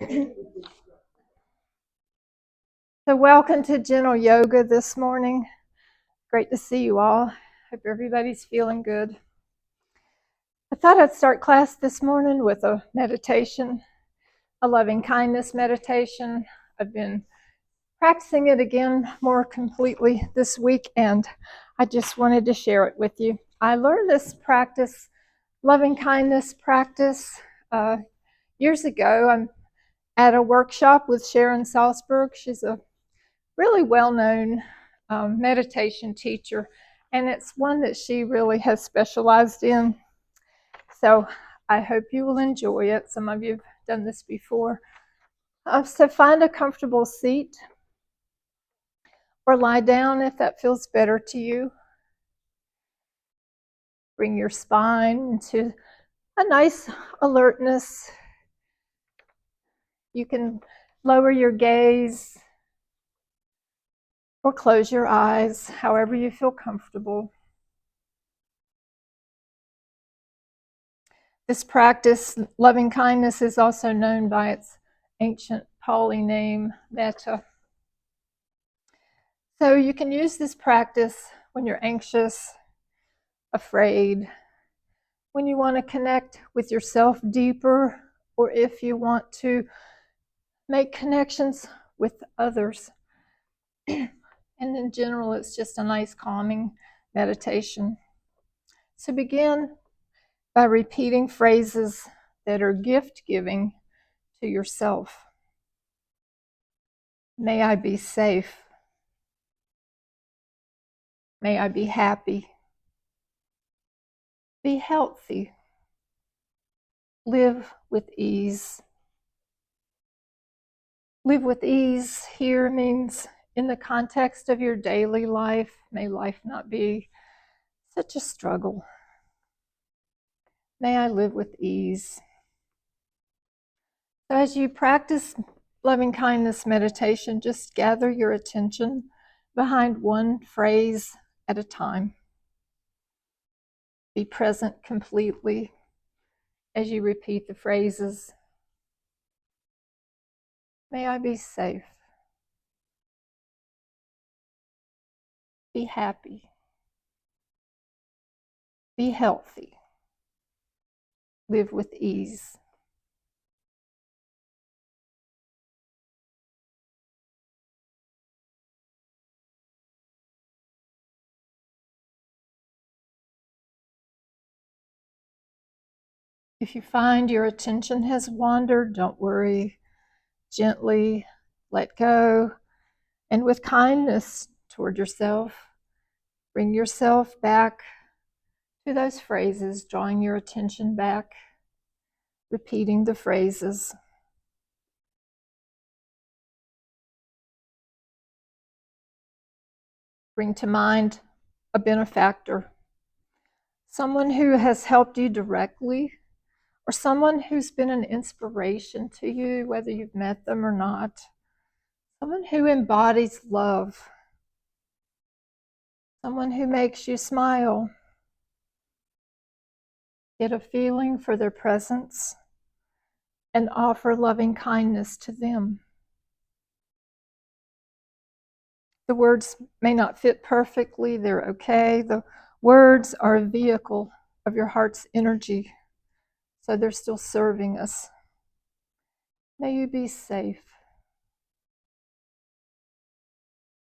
So welcome to Gentle Yoga this morning. Great to see you all. Hope everybody's feeling good. I thought I'd start class this morning with a meditation, a loving kindness meditation. I've been practicing it again more completely this week, and I just wanted to share it with you. I learned this practice, loving kindness practice, years ago. I'm at a workshop with Sharon Salzberg. She's a really well-known meditation teacher, and it's one that she really has specialized in. So I hope you will enjoy it. Some of you have done this before. So find a comfortable seat or lie down if that feels better to you. Bring your spine into a nice alertness. You can lower your gaze or close your eyes, however you feel comfortable. This practice, loving kindness, is also known by its ancient Pali name, metta. So you can use this practice when you're anxious, afraid, when you want to connect with yourself deeper, or if you want to make connections with others. And in general, it's just a nice calming meditation. So begin by repeating phrases that are gift-giving to yourself. May I be safe. May I be happy. Be healthy. Live with ease. Live with ease here means in the context of your daily life. May life not be such a struggle. May I live with ease. So as you practice loving kindness meditation, just gather your attention behind one phrase at a time. Be present completely as you repeat the phrases. May I be safe. Be happy. Be healthy. Live with ease. If you find your attention has wandered, don't worry. Gently let go, and with kindness toward yourself, bring yourself back to those phrases, drawing your attention back, repeating the phrases. Bring to mind a benefactor, someone who has helped you directly, or someone who's been an inspiration to you, whether you've met them or not. Someone who embodies love. Someone who makes you smile. Get a feeling for their presence and offer loving kindness to them. The words may not fit perfectly, they're okay. The words are a vehicle of your heart's energy, so they're still serving us. May you be safe.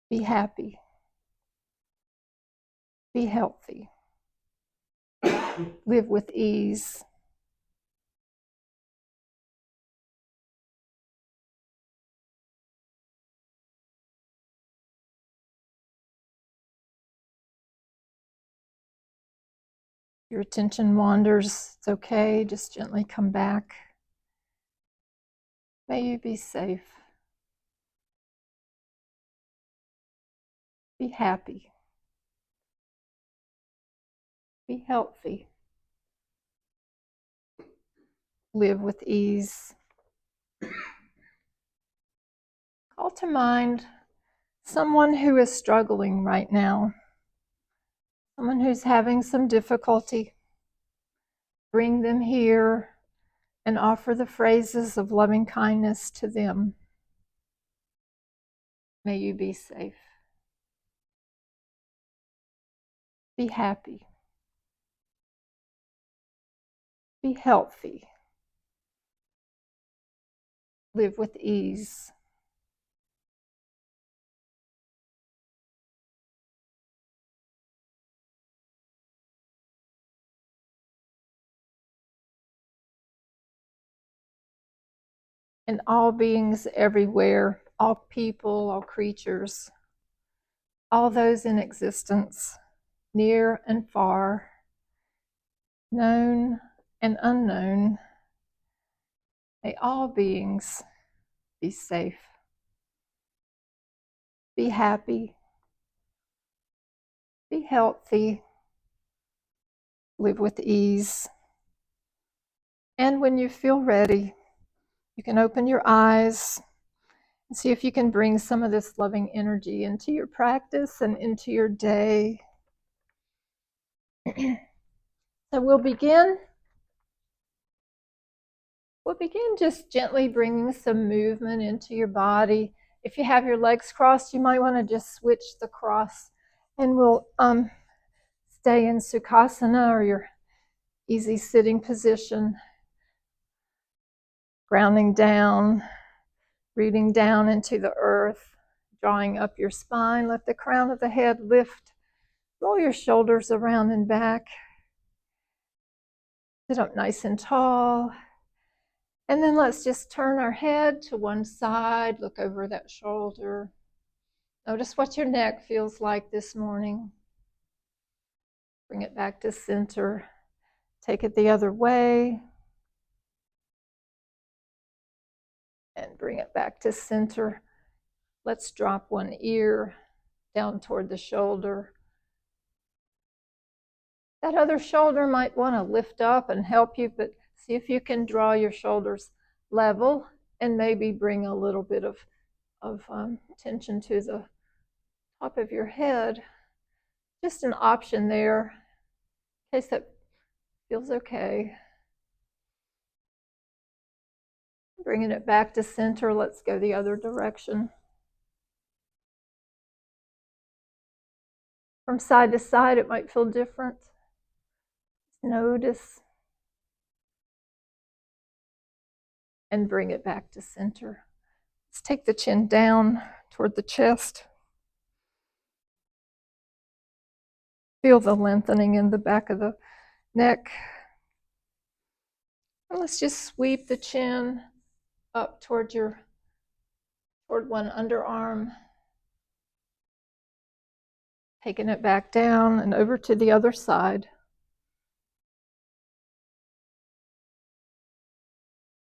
Be happy. Be healthy. Live with ease. Your attention wanders, it's okay, just gently come back. May you be safe. Be happy. Be healthy. Live with ease. Call to mind someone who is struggling right now, someone who's having some difficulty. Bring them here and offer the phrases of loving kindness to them. May you be safe. Be happy. Be healthy. Live with ease. And all beings everywhere, all people, all creatures, all those in existence, near and far, known and unknown, may all beings be safe. Be happy. Be healthy. Live with ease. And when you feel ready, you can open your eyes and see if you can bring some of this loving energy into your practice and into your day. So we'll begin just gently bringing some movement into your body. If you have your legs crossed, you might want to just switch the cross, and we'll stay in Sukhasana, or your easy sitting position, grounding down, breathing down into the earth, drawing up your spine. Let the crown of the head lift. Roll your shoulders around and back. Sit up nice and tall. And then let's just turn our head to one side, look over that shoulder. Notice what your neck feels like this morning. Bring it back to center. Take it the other way. And bring it back to center. Let's drop one ear down toward the shoulder. That other shoulder might want to lift up and help you, but see if you can draw your shoulders level and maybe bring a little bit of tension to the top of your head. Just an option there, in case that feels okay. Bringing it back to center, let's go the other direction. From side to side, it might feel different. Notice. And bring it back to center. Let's take the chin down toward the chest. Feel the lengthening in the back of the neck. And let's just sweep the chin up toward one underarm. Taking it back down and over to the other side.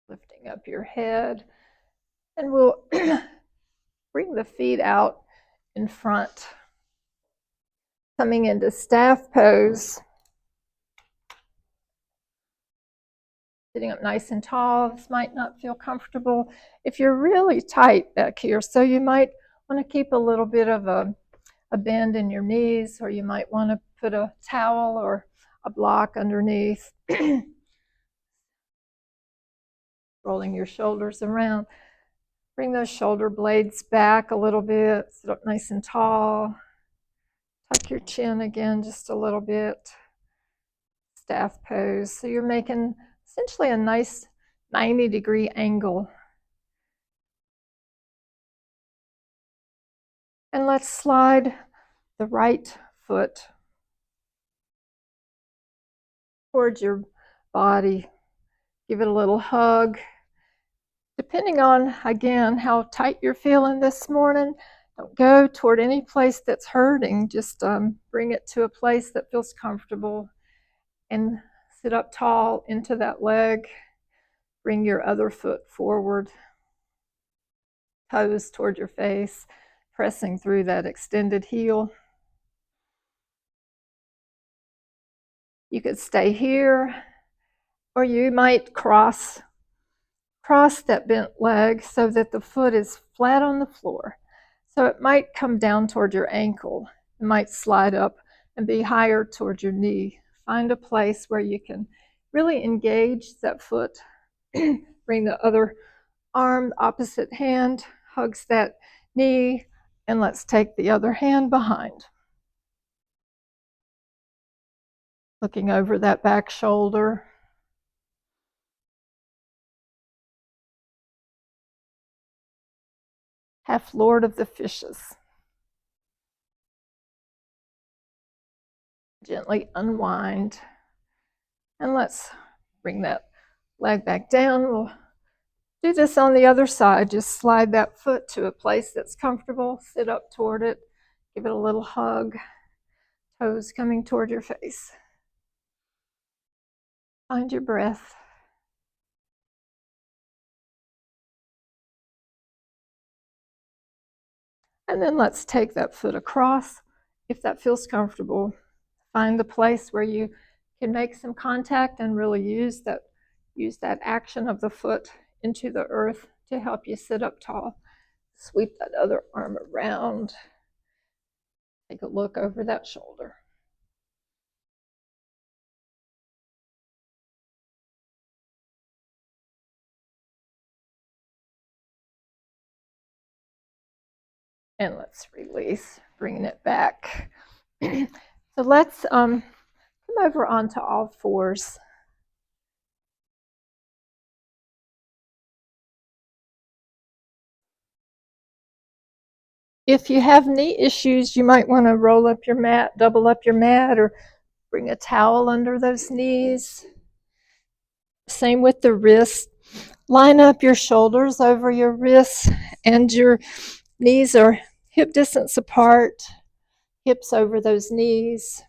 Lifting up your head. And we'll bring the feet out in front. Coming into staff pose. Sitting up nice and tall. This might not feel comfortable if you're really tight back here. So you might want to keep a little bit of a bend in your knees, or you might want to put a towel or a block underneath. Rolling your shoulders around. Bring those shoulder blades back a little bit. Sit up nice and tall. Tuck your chin again just a little bit. Staff pose. So you're making essentially a nice 90-degree angle. And let's slide the right foot towards your body. Give it a little hug. Depending on, again, how tight you're feeling this morning, don't go toward any place that's hurting. Just bring it to a place that feels comfortable and sit up tall into that leg. Bring your other foot forward. Toes toward your face, pressing through that extended heel. You could stay here, or you might cross that bent leg so that the foot is flat on the floor. So it might come down toward your ankle. It might slide up and be higher toward your knee. Find a place where you can really engage that foot Bring the other arm, the opposite hand, hugs that knee, and let's take the other hand behind. Looking over that back shoulder. Half Lord of the Fishes. Gently unwind. And let's bring that leg back down. We'll do this on the other side. Just slide that foot to a place that's comfortable. Sit up toward it. Give it a little hug. Toes coming toward your face. Find your breath. And then let's take that foot across. If that feels comfortable, find the place where you can make some contact and really use that action of the foot into the earth to help you sit up tall. Sweep that other arm around. Take a look over that shoulder. And let's release, bringing it back. So let's come over onto all fours. If you have knee issues, you might want to roll up your mat, double up your mat, or bring a towel under those knees. Same with the wrists. Line up your shoulders over your wrists, and your knees are hip distance apart, hips over those knees.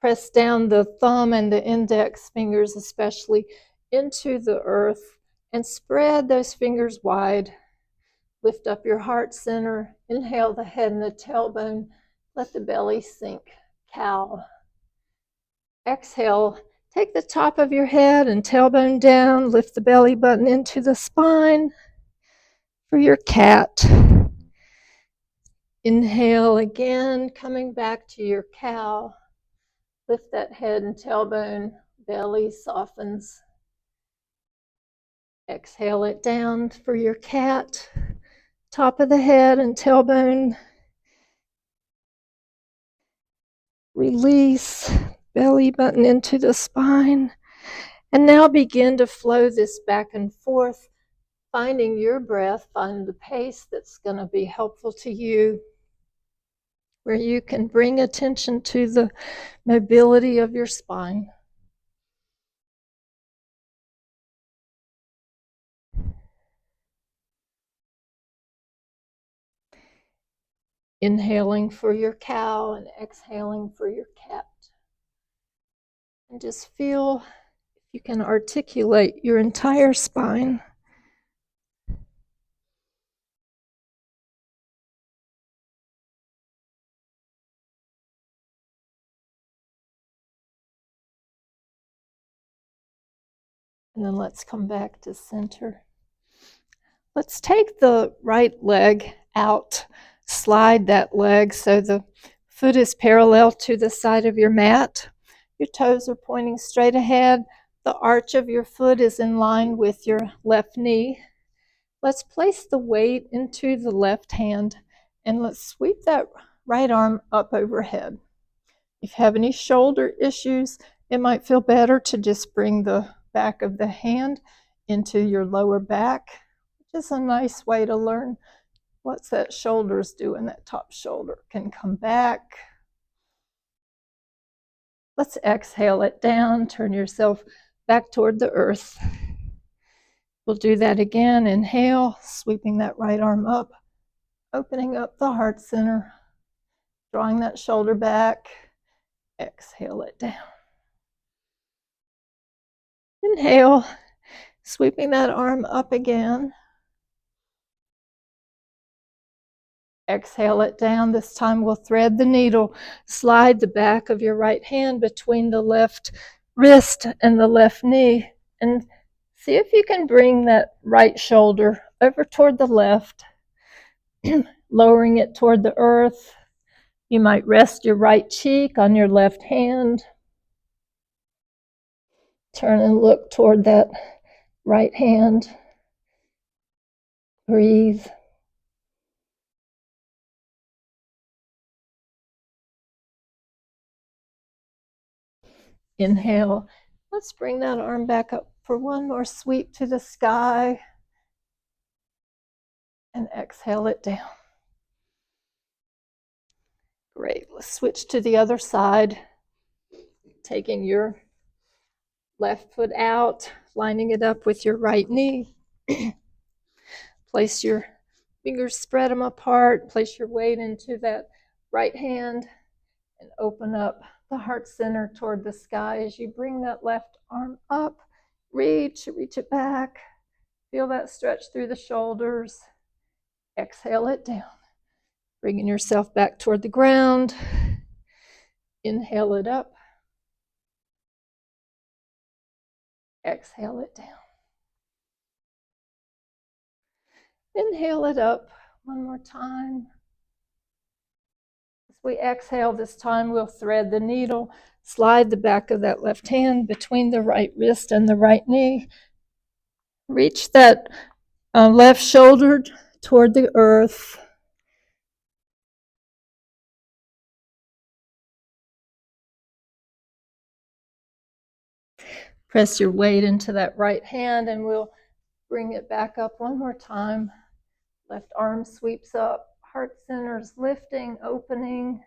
Press down the thumb and the index fingers especially into the earth and spread those fingers wide. Lift up your heart center. Inhale the head and the tailbone. Let the belly sink. Cow. Exhale. Take the top of your head and tailbone down. Lift the belly button into the spine for your cat. Inhale again, coming back to your cow. Lift that head and tailbone. Belly softens. Exhale it down for your cat. Top of the head and tailbone. Release. Belly button into the spine. And now begin to flow this back and forth, finding your breath, find the pace that's going to be helpful to you, where you can bring attention to the mobility of your spine. Inhaling for your cow and exhaling for your cat. And just feel if you can articulate your entire spine. And then let's come back to center. Let's take the right leg out. Slide that leg so the foot is parallel to the side of your mat. Your toes are pointing straight ahead. The arch of your foot is in line with your left knee. Let's place the weight into the left hand and let's sweep that right arm up overhead. If you have any shoulder issues, it might feel better to just bring the back of the hand into your lower back, which is a nice way to learn what's that shoulders doing. That top shoulder can come back. Let's exhale it down. Turn yourself back toward the earth. We'll do that again. Inhale, sweeping that right arm up, opening up the heart center, drawing that shoulder back. Exhale it down. Inhale, sweeping that arm up again. Exhale it down. This time we'll thread the needle. Slide the back of your right hand between the left wrist and the left knee. And see if you can bring that right shoulder over toward the left, lowering it toward the earth. You might rest your right cheek on your left hand. Turn and look toward that right hand. Breathe. Inhale. Let's bring that arm back up for one more sweep to the sky. And exhale it down. Great. Let's switch to the other side. Taking your left foot out, lining it up with your right knee. Place your fingers, spread them apart. Place your weight into that right hand and open up the heart center toward the sky as you bring that left arm up. Reach it back. Feel that stretch through the shoulders. Exhale it down. Bringing yourself back toward the ground. Inhale it up. Exhale it down. Inhale it up one more time. As we exhale this time, we'll thread the needle, slide the back of that left hand between the right wrist and the right knee. Reach that left shoulder toward the earth. Press your weight into that right hand and we'll bring it back up one more time. Left arm sweeps up, heart center's lifting, opening.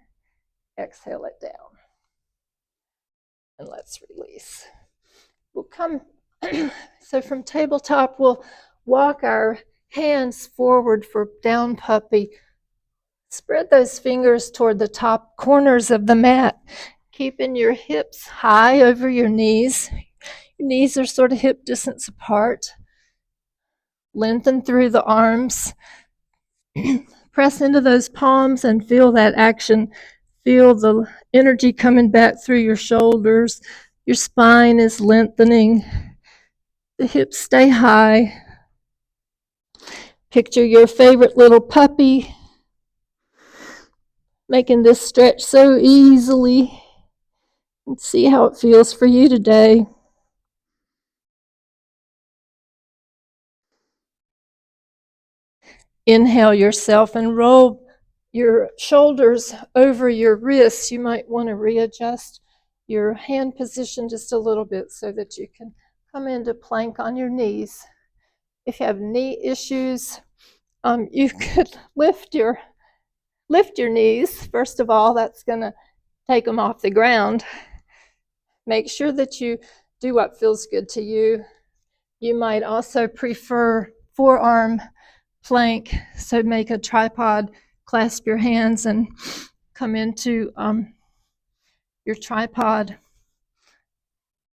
Exhale it down. And let's release. We'll come, so from tabletop, we'll walk our hands forward for down puppy. Spread those fingers toward the top corners of the mat, keeping your hips high over your knees. Your knees are sort of hip distance apart. Lengthen through the arms. Press into those palms and feel that action. Feel the energy coming back through your shoulders. Your spine is lengthening. The hips stay high. Picture your favorite little puppy, making this stretch so easily. And see how it feels for you today. Inhale yourself and roll your shoulders over your wrists. You might want to readjust your hand position just a little bit so that you can come into plank on your knees. If you have knee issues, you could lift your knees. First of all, that's going to take them off the ground. Make sure that you do what feels good to you. You might also prefer forearm plank, so make a tripod, clasp your hands and come into your tripod,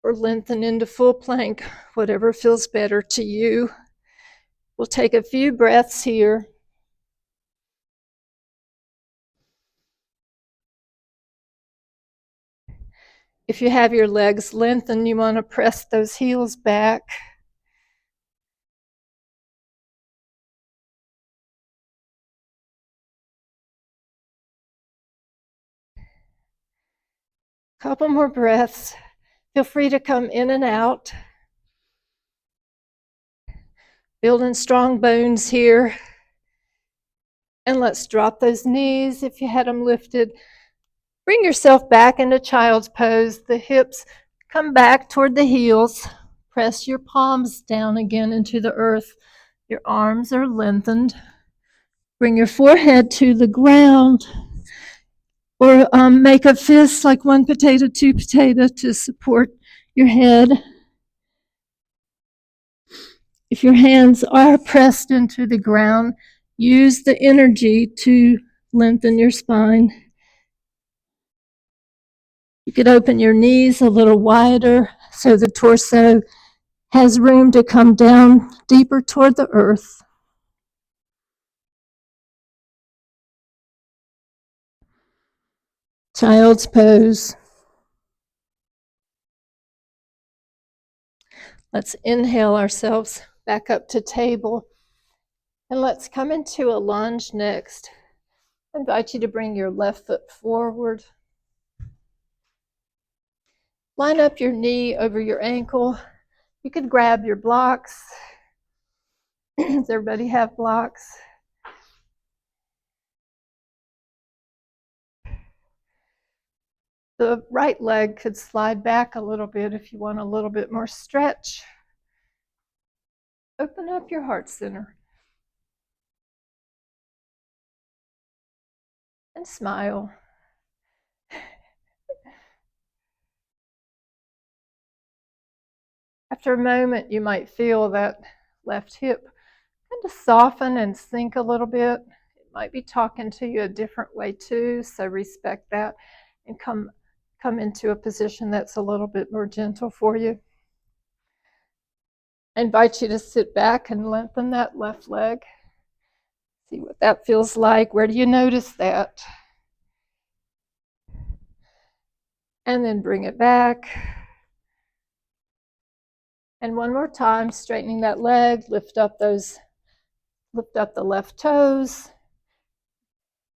or lengthen into full plank, whatever feels better to you. We'll take a few breaths here. If you have your legs lengthened, you want to press those heels back. Couple more breaths. Feel free to come in and out. Building strong bones here. And let's drop those knees if you had them lifted. Bring yourself back into child's pose. The hips come back toward the heels. Press your palms down again into the earth. Your arms are lengthened. Bring your forehead to the ground. Or make a fist like one potato, two potato to support your head. If your hands are pressed into the ground, use the energy to lengthen your spine. You could open your knees a little wider so the torso has room to come down deeper toward the earth. Child's pose. Let's inhale ourselves back up to table. And let's come into a lunge next. I invite you to bring your left foot forward. Line up your knee over your ankle. You could grab your blocks. Does everybody have blocks? The right leg could slide back a little bit if you want a little bit more stretch. Open up your heart center. And smile. After a moment, you might feel that left hip kind of soften and sink a little bit. It might be talking to you a different way too, so respect that and come into a position that's a little bit more gentle for you. I invite you to sit back and lengthen that left leg. See what that feels like. Where do you notice that? And then bring it back. And one more time, straightening that leg, lift up the left toes.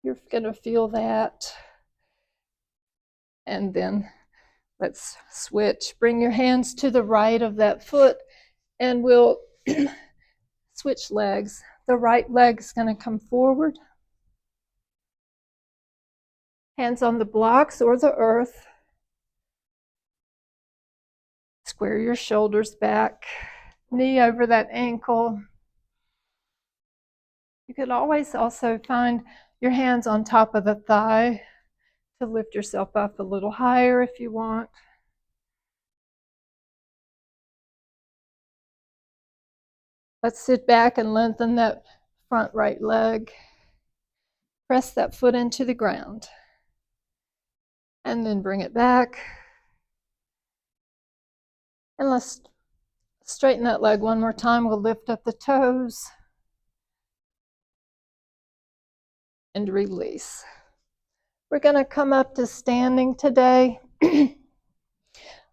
You're going to feel that. And then let's switch. Bring your hands to the right of that foot and we'll switch legs. The right leg is going to come forward. Hands on the blocks or the earth. Square your shoulders back. Knee over that ankle. You could always also find your hands on top of the thigh to lift yourself up a little higher if you want. Let's sit back and lengthen that front right leg. Press that foot into the ground. And then bring it back. And let's straighten that leg one more time. We'll lift up the toes. And release. We're going to come up to standing today.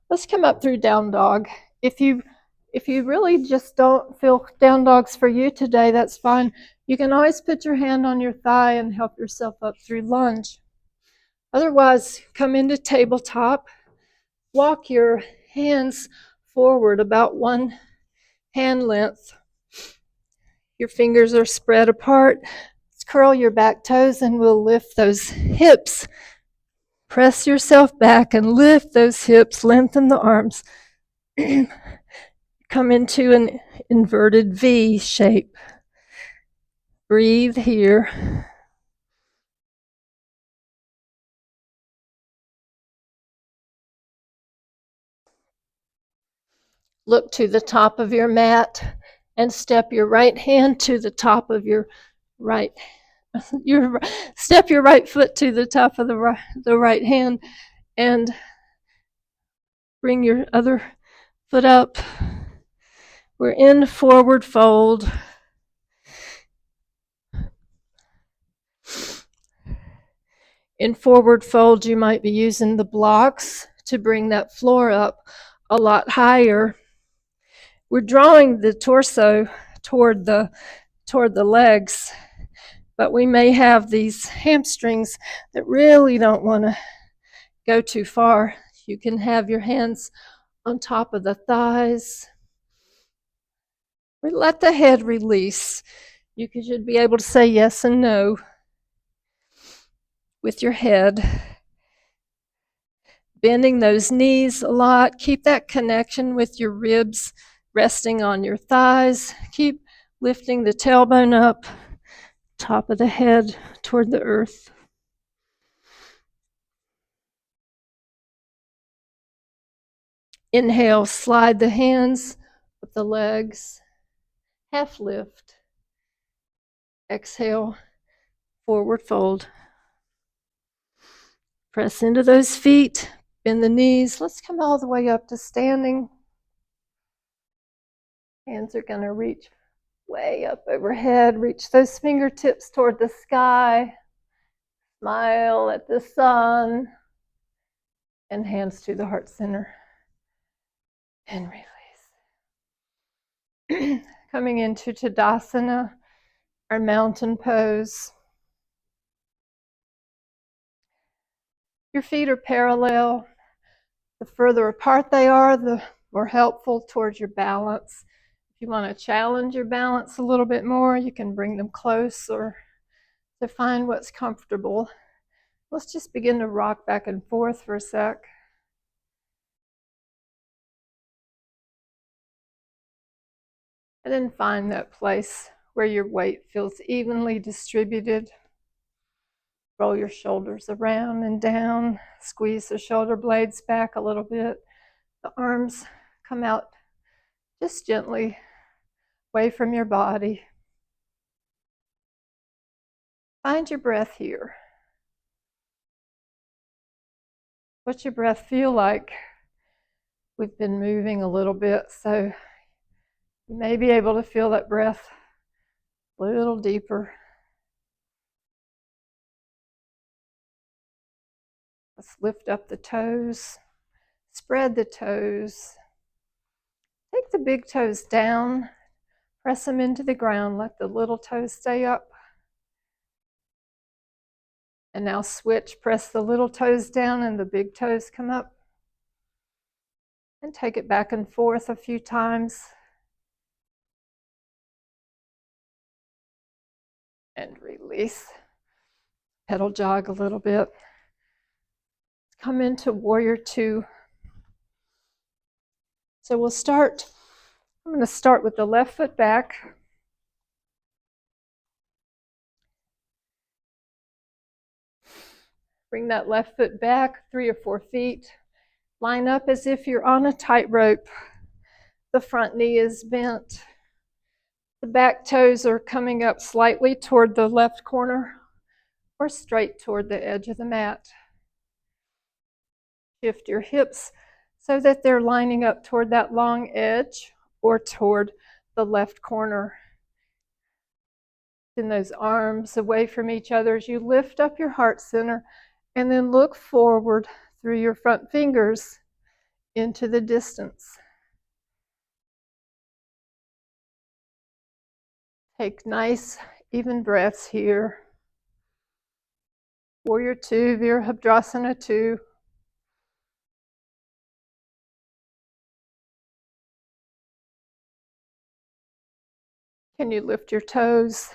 Let's come up through down dog. If you really just don't feel down dog's for you today, that's fine. You can always put your hand on your thigh and help yourself up through lunge. Otherwise, come into tabletop. Walk your hands forward about one hand length. Your fingers are spread apart. Let's curl your back toes and we'll lift those hips. Press yourself back and lift those hips, lengthen the arms. Come into an inverted V shape. Breathe here. Look to the top of your mat and step your right hand to the top of your right. Step your right foot to the top of the right hand and bring your other foot up. We're in forward fold. In forward fold, you might be using the blocks to bring that floor up a lot higher. We're drawing the torso toward the legs, but we may have these hamstrings that really don't want to go too far. You can have your hands on top of the thighs. Let the head release. You should be able to say yes and no with your head. Bending those knees a lot. Keep that connection with your ribs resting on your thighs. Keep lifting the tailbone up, top of the head toward the earth. Inhale, slide the hands up the legs. Half lift. Exhale, forward fold. Press into those feet, bend the knees. Let's come all the way up to standing. Hands are going to reach way up overhead. Reach those fingertips toward the sky. Smile at the sun. And hands to the heart center. And release. Coming into Tadasana, our mountain pose. Your feet are parallel. The further apart they are, the more helpful towards your balance. If you want to challenge your balance a little bit more, you can bring them close or to find what's comfortable. Let's just begin to rock back and forth for a sec. And then find that place where your weight feels evenly distributed. Roll your shoulders around and down. Squeeze the shoulder blades back a little bit. The arms come out just gently away from your body. Find your breath here. What's your breath feel like? We've been moving a little bit, so you may be able to feel that breath a little deeper. Let's lift up the toes, spread the toes. Take the big toes down, press them into the ground, let the little toes stay up. And now switch, press the little toes down and the big toes come up. And take it back and forth a few times. And release. Pedal jog a little bit. Come into warrior two. So we'll start, I'm going to start with the left foot back. Bring that left foot back 3 or 4 feet. Line up as if you're on a tightrope. The front knee is bent. The back toes are coming up slightly toward the left corner or straight toward the edge of the mat. Shift your hips so that they're lining up toward that long edge or toward the left corner. Send those arms away from each other as you lift up your heart center and then look forward through your front fingers into the distance. Take nice, even breaths here. Warrior two, Virabhadrasana 2. Can you lift your toes?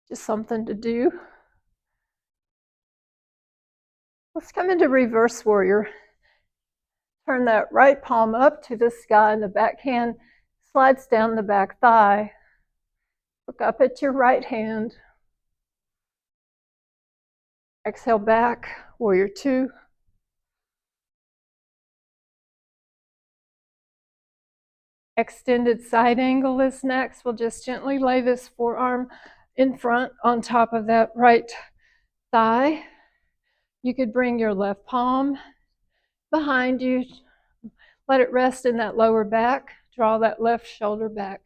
Just something to do. Let's come into reverse warrior. Turn that right palm up to the sky and the back hand slides down the back thigh. Look up at your right hand. Exhale back, warrior two. Extended side angle is next. We'll just gently lay this forearm in front on top of that right thigh. You could bring your left palm behind you. Let it rest in that lower back. Draw that left shoulder back.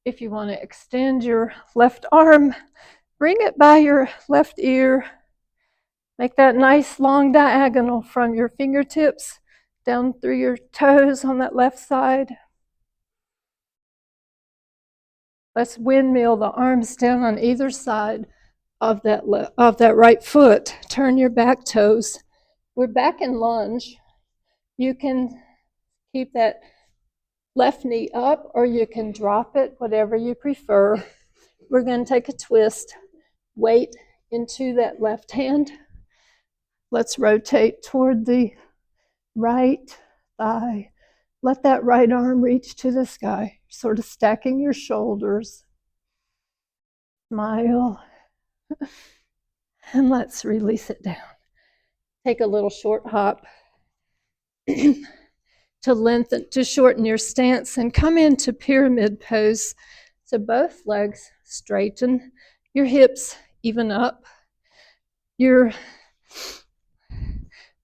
If you want to extend your left arm, bring it by your left ear. Make that nice long diagonal from your fingertips down through your toes on that left side. Let's windmill the arms down on either side of that right foot. Turn your back toes. We're back in lunge. You can keep that left knee up or you can drop it, whatever you prefer. We're going to take a twist. Weight into that left hand. Let's rotate toward the right thigh. Let that right arm reach to the sky, sort of stacking your shoulders. Smile. And let's release it down. Take a little short hop to shorten your stance and come into pyramid pose. So both legs straighten, your hips even up, your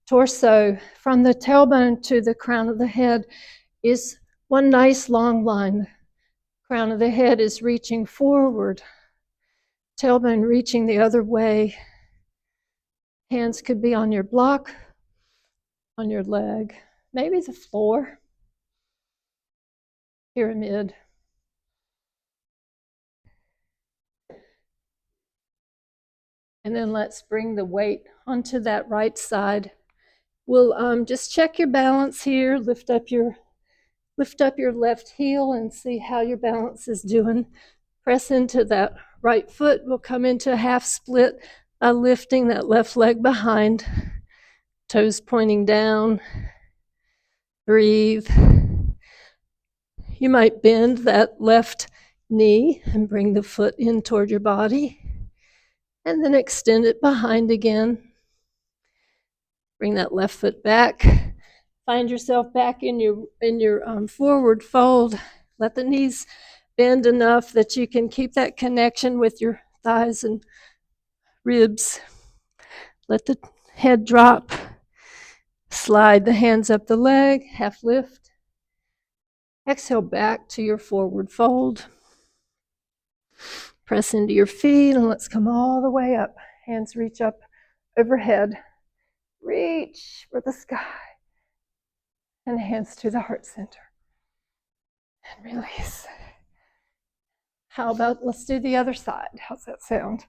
torso from the tailbone to the crown of the head is one nice long line. Crown of the head is reaching forward, tailbone reaching the other way. Hands could be on your block, on your leg, maybe the floor. Pyramid. And then let's bring the weight onto that right side. We'll just check your balance here. Lift up your left heel and see how your balance is doing. Press into that right foot. We'll come into a half split by lifting that left leg behind, toes pointing down. Breathe. You might bend that left knee and bring the foot in toward your body, and then extend it behind again. Bring that left foot back. Find yourself back in your forward fold. Let the knees bend enough that you can keep that connection with your thighs and ribs. Let the head drop. Slide the hands up the leg, half lift. Exhale back to your forward fold. Press into your feet and let's come all the way up. Hands reach up overhead. Reach for the sky. And hands to the heart center. And release. How about let's do the other side? How's that sound?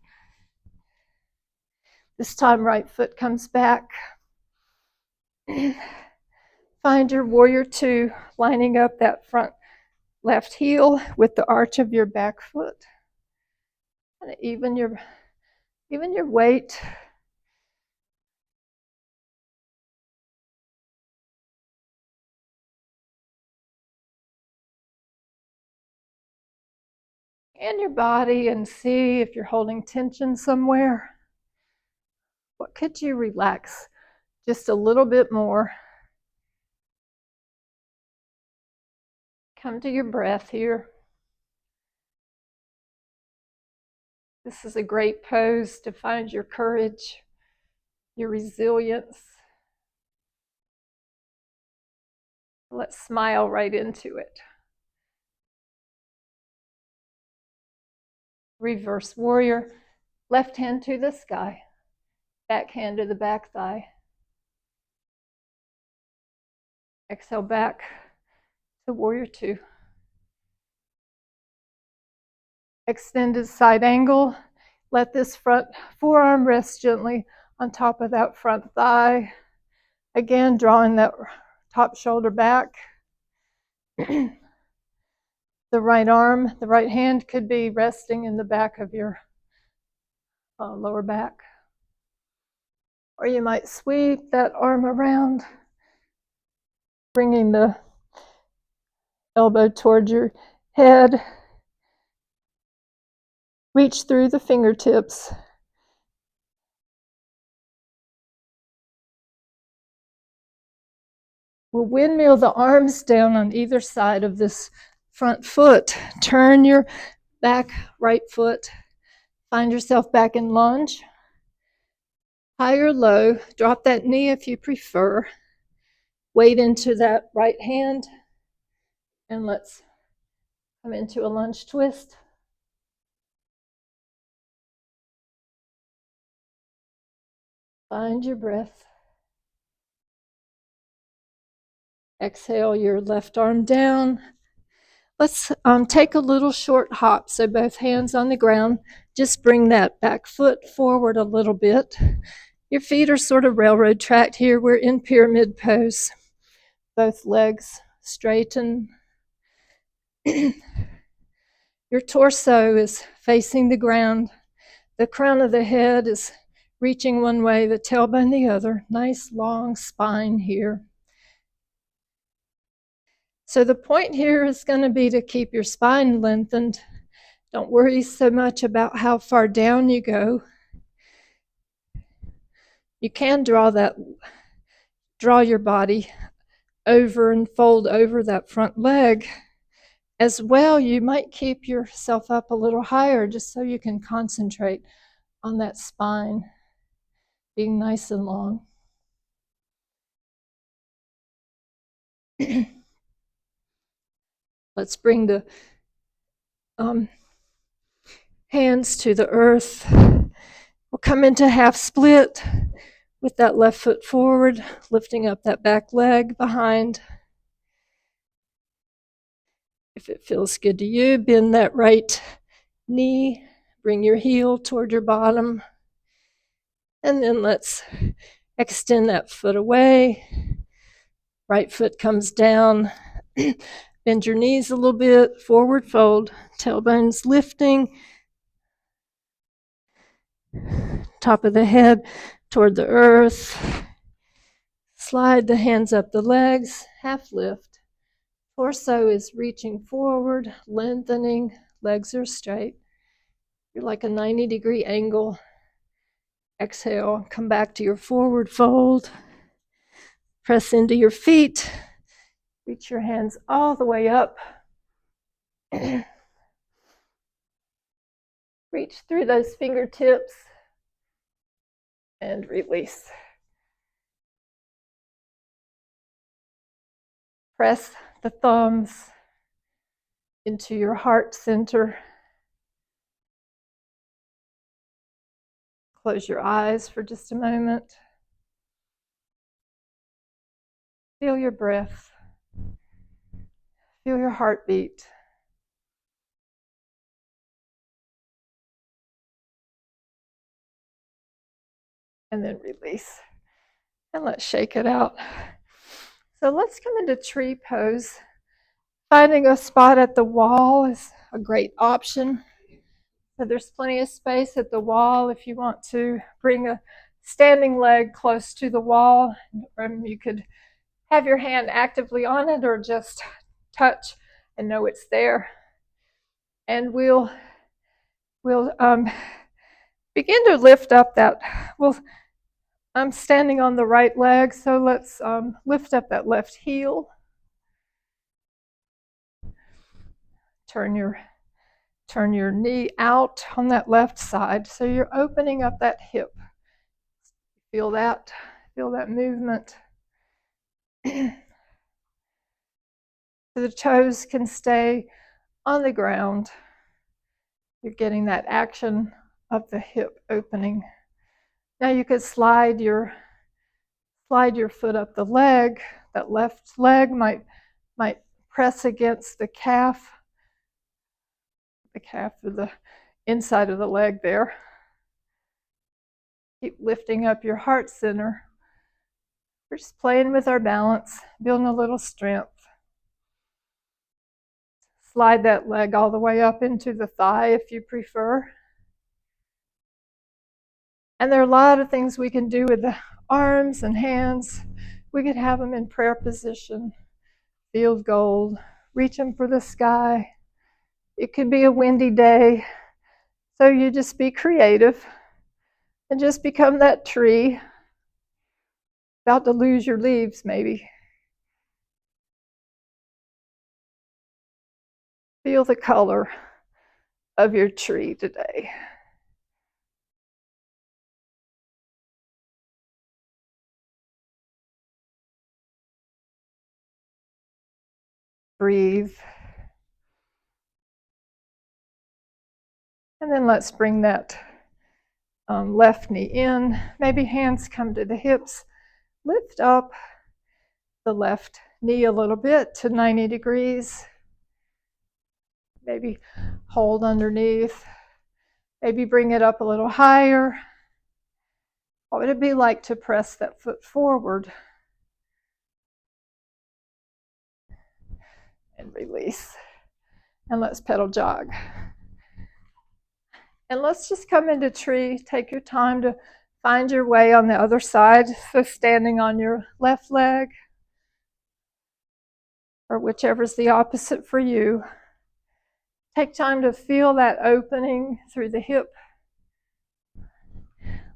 This time right foot comes back. Find your warrior two, lining up that front left heel with the arch of your back foot. And even your weight. And your body, and see if you're holding tension somewhere. What could you relax just a little bit more? Come to your breath here. This is a great pose to find your courage, your resilience. Let's smile right into it. Reverse warrior. Left hand to the sky. Back hand to the back thigh. Exhale back to warrior two. Extended side angle. Let this front forearm rest gently on top of that front thigh. Again, drawing that top shoulder back. The right arm, the right hand could be resting in the back of your lower back. Or you might sweep that arm around, bringing the elbow towards your head. Reach through the fingertips. We'll windmill the arms down on either side of this front foot. Turn your back right foot. Find yourself back in lunge. High or low. Drop that knee if you prefer. Weight into that right hand. And let's come into a lunge twist. Find your breath. Exhale your left arm down. Let's take a little short hop, so both hands on the ground. Just bring that back foot forward a little bit. Your feet are sort of railroad tracked here. We're in pyramid pose. Both legs straighten. Your torso is facing the ground. The crown of the head is reaching one way, the tailbone the other. Nice long spine here. So the point here is going to be to keep your spine lengthened. Don't worry so much about how far down you go. You can draw your body over and fold over that front leg. As well, you might keep yourself up a little higher just so you can concentrate on that spine being nice and long. Let's bring the hands to the earth. We'll come into half split with that left foot forward, lifting up that back leg behind. If it feels good to you, bend that right knee, bring your heel toward your bottom. And then let's Extend that foot away. Right foot comes down. Bend your knees a little bit. Forward fold. Tailbones lifting. Top of the head toward the earth. Slide the hands up the legs. Half lift. Torso is reaching forward, lengthening. Legs are straight. You're like a 90-degree angle. Exhale, come back to your forward fold. Press into your feet. Reach your hands all the way up. Reach through those fingertips and release. Press the thumbs into your heart center. Close your eyes for just a moment. Feel your breath. Feel your heartbeat. And then release. And let's shake it out. So let's come into tree pose. Finding a spot at the wall is a great option. So there's plenty of space at the wall if you want to bring a standing leg close to the wall. You could have your hand actively on it or just touch and know it's there. And we'll begin to lift up that. I'm standing on the right leg, so let's lift up that left heel. Turn your knee out on that left side, so you're opening up that hip. Feel that movement. So the toes can stay on the ground. You're getting that action of the hip opening. Now you could slide your foot up the leg. That left leg might press against the calf of the inside of the leg there. Keep lifting up your heart center. We're just playing with our balance, building a little strength. Slide that leg all the way up into the thigh if you prefer. And there are a lot of things we can do with the arms and hands. We could have them in prayer position, field goal, reach them for the sky. It could be a windy day, so you just be creative and just become that tree, about to lose your leaves maybe. Feel the color of your tree today. Breathe. And then let's bring that left knee in. Maybe hands come to the hips. Lift up the left knee a little bit to 90 degrees. Maybe hold underneath. Maybe bring it up a little higher. What would it be like to press that foot forward? And release. And let's pedal jog. And let's just come into tree. Take your time to find your way on the other side. So standing on your left leg, or whichever's the opposite for you. Take time to feel that opening through the hip,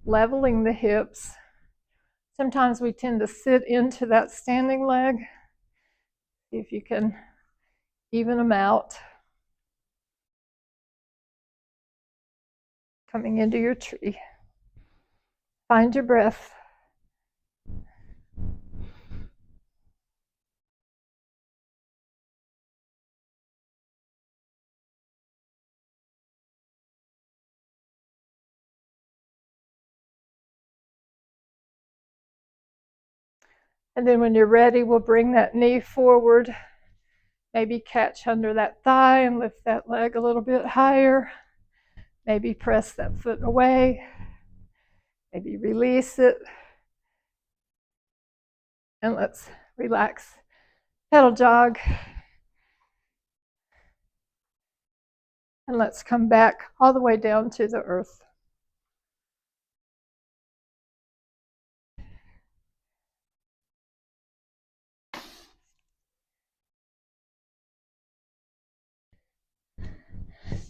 leveling the hips. Sometimes we tend to sit into that standing leg. See if you can even them out. Coming into your tree. Find your breath. And then when you're ready, we'll bring that knee forward. Maybe catch under that thigh and lift that leg a little bit higher. Maybe press that foot away. Maybe release it. And let's relax. Pedal jog. And let's come back all the way down to the earth.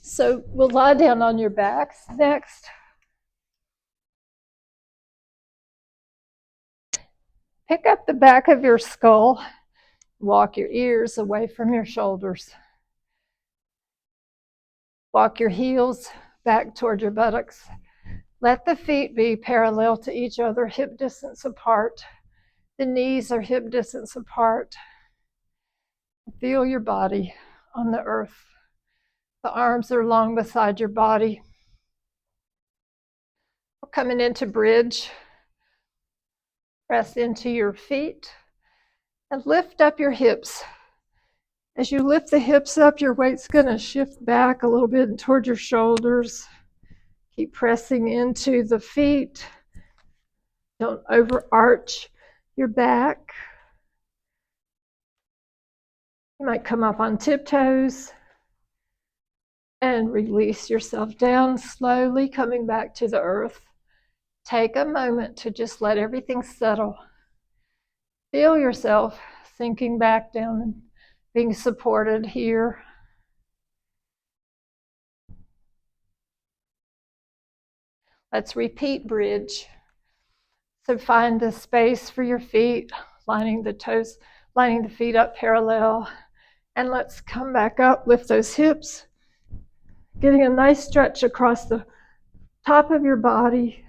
So we'll lie down on your backs next. Pick up the back of your skull. Walk your ears away from your shoulders. Walk your heels back toward your buttocks. Let the feet be parallel to each other, hip distance apart. The knees are hip distance apart. Feel your body on the earth. The arms are long beside your body. We're coming into bridge. Press into your feet and lift up your hips. As you lift the hips up, your weight's going to shift back a little bit toward your shoulders. Keep pressing into the feet. Don't overarch your back. You might come up on tiptoes and release yourself down slowly, coming back to the earth. Take a moment to just let everything settle. Feel yourself sinking back down and being supported here. Let's repeat bridge. So find the space for your feet, lining the toes, lining the feet up parallel. And let's come back up, lift those hips, getting a nice stretch across the top of your body.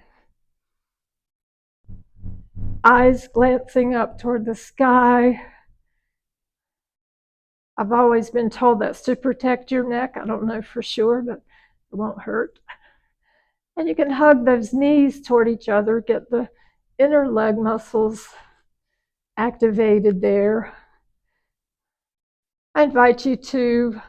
Eyes glancing up toward the sky. I've always been told that's to protect your neck. I don't know for sure, but it won't hurt. And you can hug those knees toward each other, get the inner leg muscles activated there. I invite you to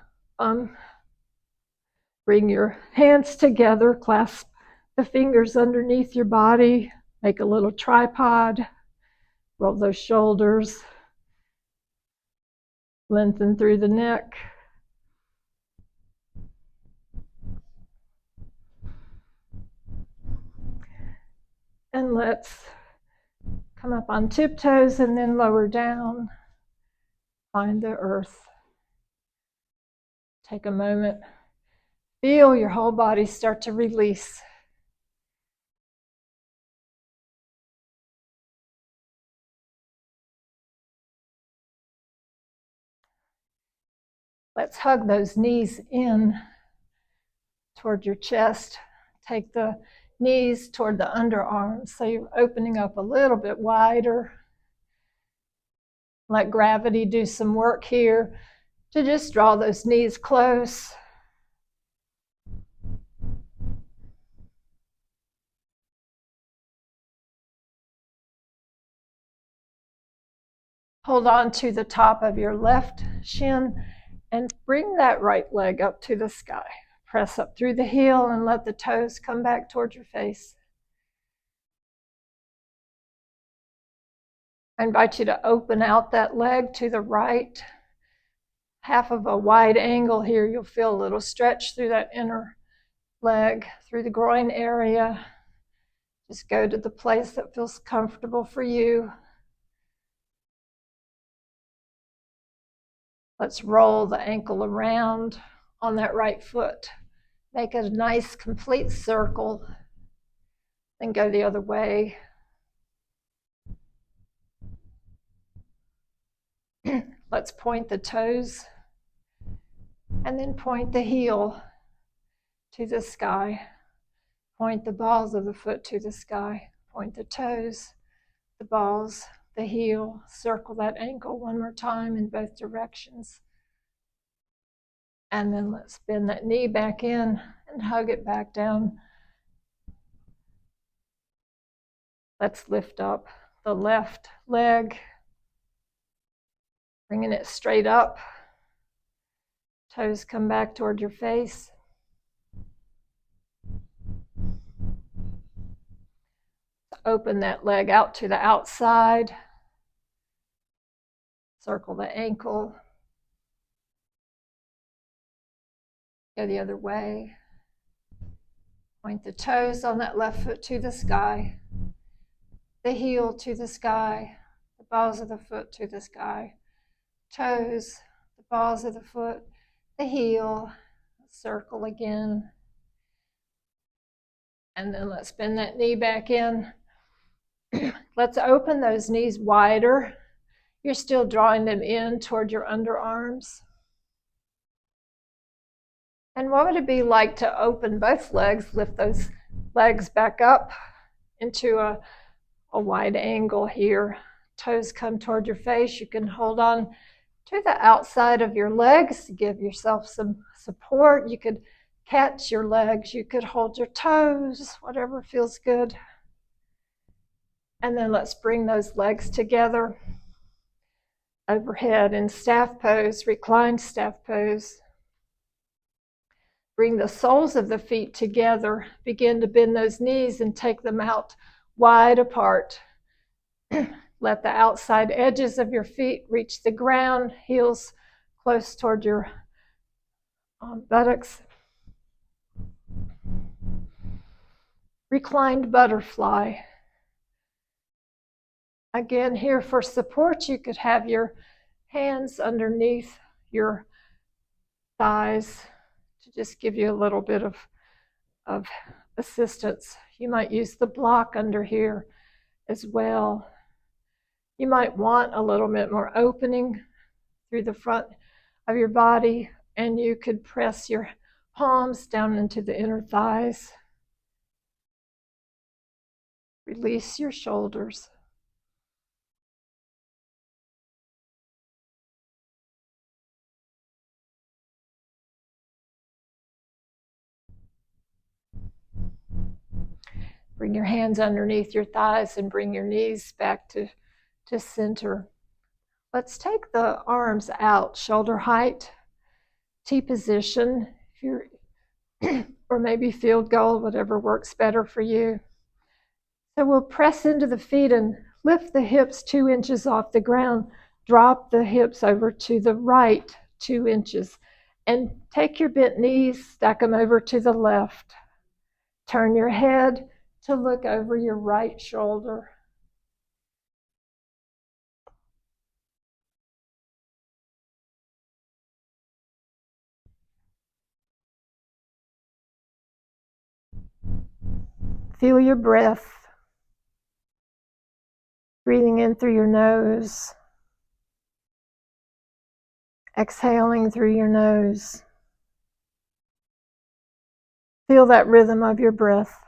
bring your hands together, clasp the fingers underneath your body, make a little tripod, roll those shoulders, lengthen through the neck. And let's come up on tiptoes and then lower down. Find the earth. Take a moment. Feel your whole body start to release. Let's hug those knees in toward your chest. Take the knees toward the underarms so you're opening up a little bit wider. Let gravity do some work here to just draw those knees close. Hold on to the top of your left shin and bring that right leg up to the sky. Press up through the heel and let the toes come back toward your face. I invite you to open out that leg to the right. Half of a wide angle here. You'll feel a little stretch through that inner leg, through the groin area. Just go to the place that feels comfortable for you. Let's roll the ankle around on that right foot. Make a nice complete circle. Then go the other way. Let's point the toes and then point the heel to the sky. Point the balls of the foot to the sky. Point the toes, the balls, the heel. Circle that ankle one more time in both directions. And then let's bend that knee back in and hug it back down. Let's lift up the left leg, bringing it straight up. Toes come back toward your face. Open that leg out to the outside. Circle the ankle. Go the other way. Point the toes on that left foot to the sky. The heel to the sky. The balls of the foot to the sky. Toes, the balls of the foot, the heel. Circle again. And then let's bend that knee back in. Let's open those knees wider. You're still drawing them in toward your underarms. And what would it be like to open both legs, lift those legs back up into a wide angle here. Toes come toward your face. You can hold on to the outside of your legs to give yourself some support. You could catch your legs. You could hold your toes, whatever feels good. And then let's bring those legs together overhead in staff pose, reclined staff pose. Bring the soles of the feet together. Begin to bend those knees and take them out wide apart. Let the outside edges of your feet reach the ground, heels close toward your buttocks. Reclined butterfly. Again, here for support, you could have your hands underneath your thighs to just give you a little bit of assistance. You might use the block under here as well. You might want a little bit more opening through the front of your body, and you could press your palms down into the inner thighs. Release your shoulders. Bring your hands underneath your thighs and bring your knees back to center. Let's take the arms out, shoulder height, T position, if you're, or maybe field goal, whatever works better for you. So we'll press into the feet and lift the hips 2 inches off the ground. Drop the hips over to the right 2 inches. And take your bent knees, stack them over to the left. Turn your head to look over your right shoulder. Feel your breath. Breathing in through your nose. Exhaling through your nose. Feel that rhythm of your breath.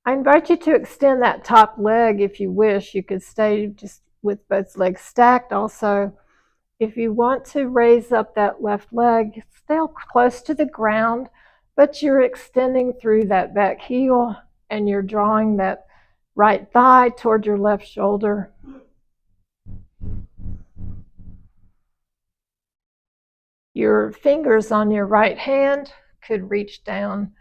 I invite you to extend that top leg if you wish. You could stay just with both legs stacked. Also, if you want to raise up that left leg, stay close to the ground, but you're extending through that back heel and you're drawing that right thigh toward your left shoulder. Your fingers on your right hand could reach down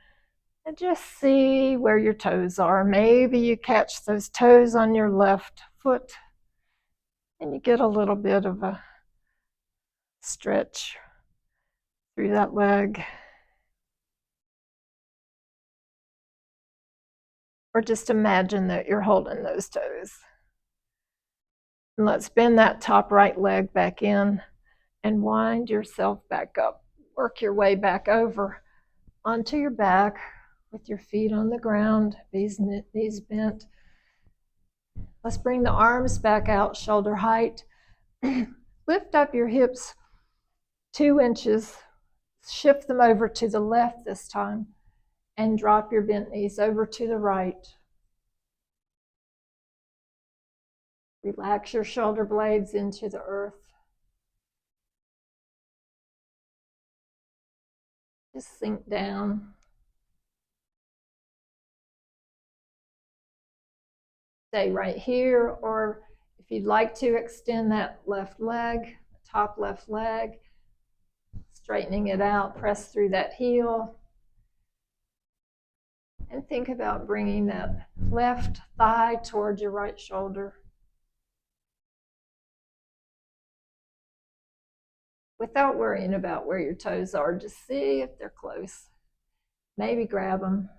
and just see where your toes are. Maybe you catch those toes on your left foot and you get a little bit of a stretch through that leg. Or just imagine that you're holding those toes. And let's bend that top right leg back in and wind yourself back up. Work your way back over onto your back with your feet on the ground, knees bent. Let's bring the arms back out, shoulder height. Lift up your hips 2 inches. Shift them over to the left this time. And drop your bent knees over to the right. Relax your shoulder blades into the earth. Just sink down. Stay right here, or if you'd like to, extend that left leg, top left leg, straightening it out, press through that heel. And think about bringing that left thigh towards your right shoulder. Without worrying about where your toes are, just see if they're close. Maybe grab them.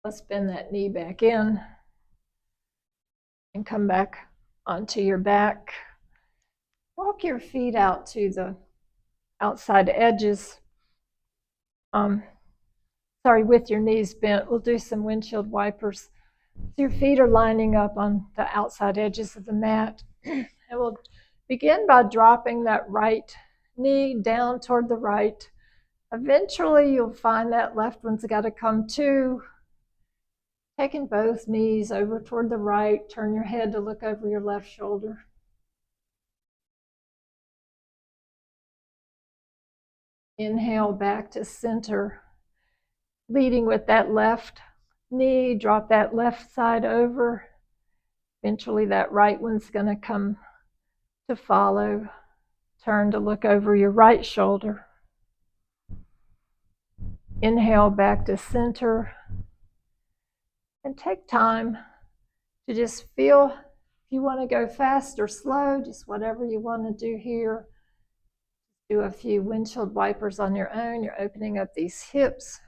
Let's bend that knee back in and come back onto your back. Walk your feet out to the outside edges. With your knees bent. We'll do some windshield wipers. So your feet are lining up on the outside edges of the mat. And we'll begin by dropping that right knee down toward the right. Eventually, you'll find that left one's got to come too. Taking both knees over toward the right, turn your head to look over your left shoulder. Inhale back to center, leading with that left knee, drop that left side over. Eventually that right one's going to come to follow. Turn to look over your right shoulder. Inhale back to center. And take time to just feel if you want to go fast or slow, just whatever you want to do here. Do a few windshield wipers on your own. You're opening up these hips.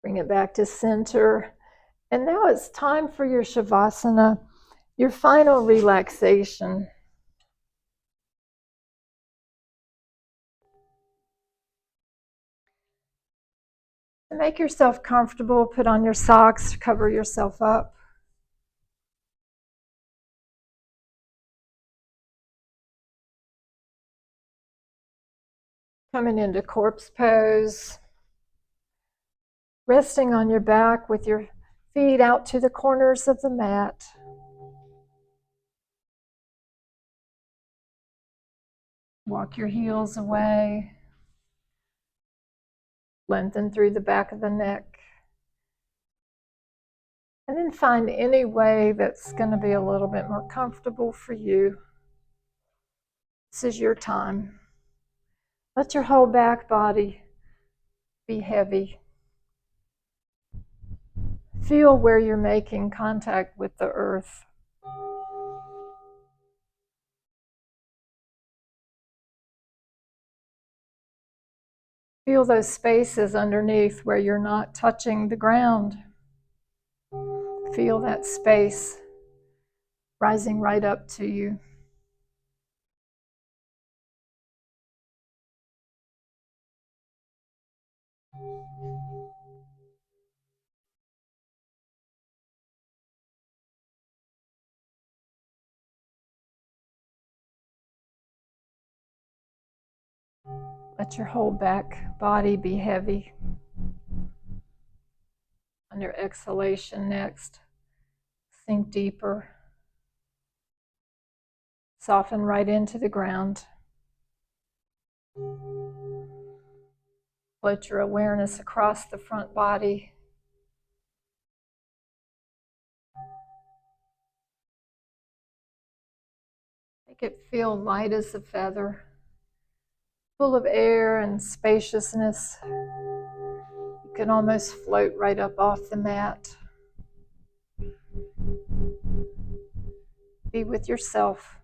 Bring it back to center. And now it's time for your Shavasana, your final relaxation. Make yourself comfortable. Put on your socks, cover yourself up. Coming into corpse pose. Resting on your back with your feet out to the corners of the mat. Walk your heels away. Lengthen through the back of the neck. And then find any way that's going to be a little bit more comfortable for you. This is your time. Let your whole back body be heavy. Feel where you're making contact with the earth. Feel those spaces underneath where you're not touching the ground. Feel that space rising right up to you. Let your whole back body be heavy. On your exhalation next, sink deeper. Soften right into the ground. Float your awareness across the front body. Make it feel light as a feather, full of air and spaciousness. You can almost float right up off the mat. Be with yourself.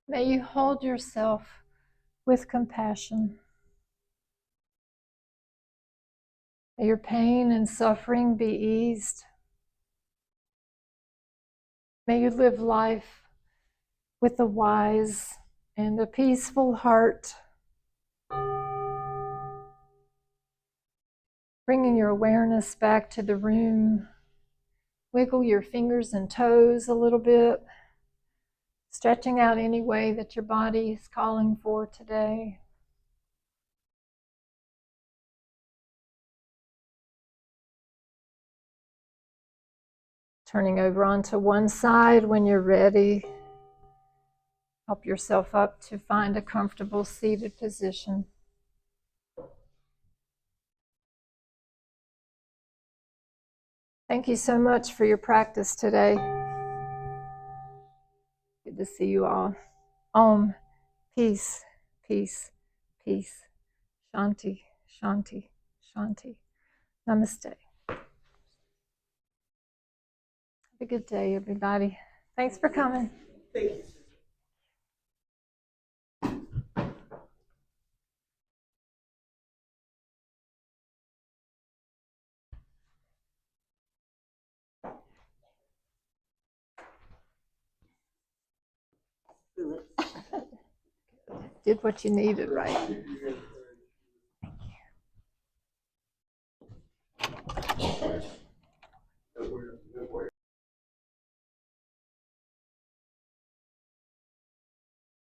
May you hold yourself with compassion. May your pain and suffering be eased. May you live life with a wise and a peaceful heart, bringing your awareness back to the room. Wiggle your fingers and toes a little bit, stretching out any way that your body is calling for today. Turning over onto one side when you're ready. Help yourself up to find a comfortable seated position. Thank you so much for your practice today. Good to see you all. Om, peace, peace, peace. Shanti, shanti, shanti. Namaste. Have a good day, everybody. Thanks for coming. Thank you. Did what you needed, right?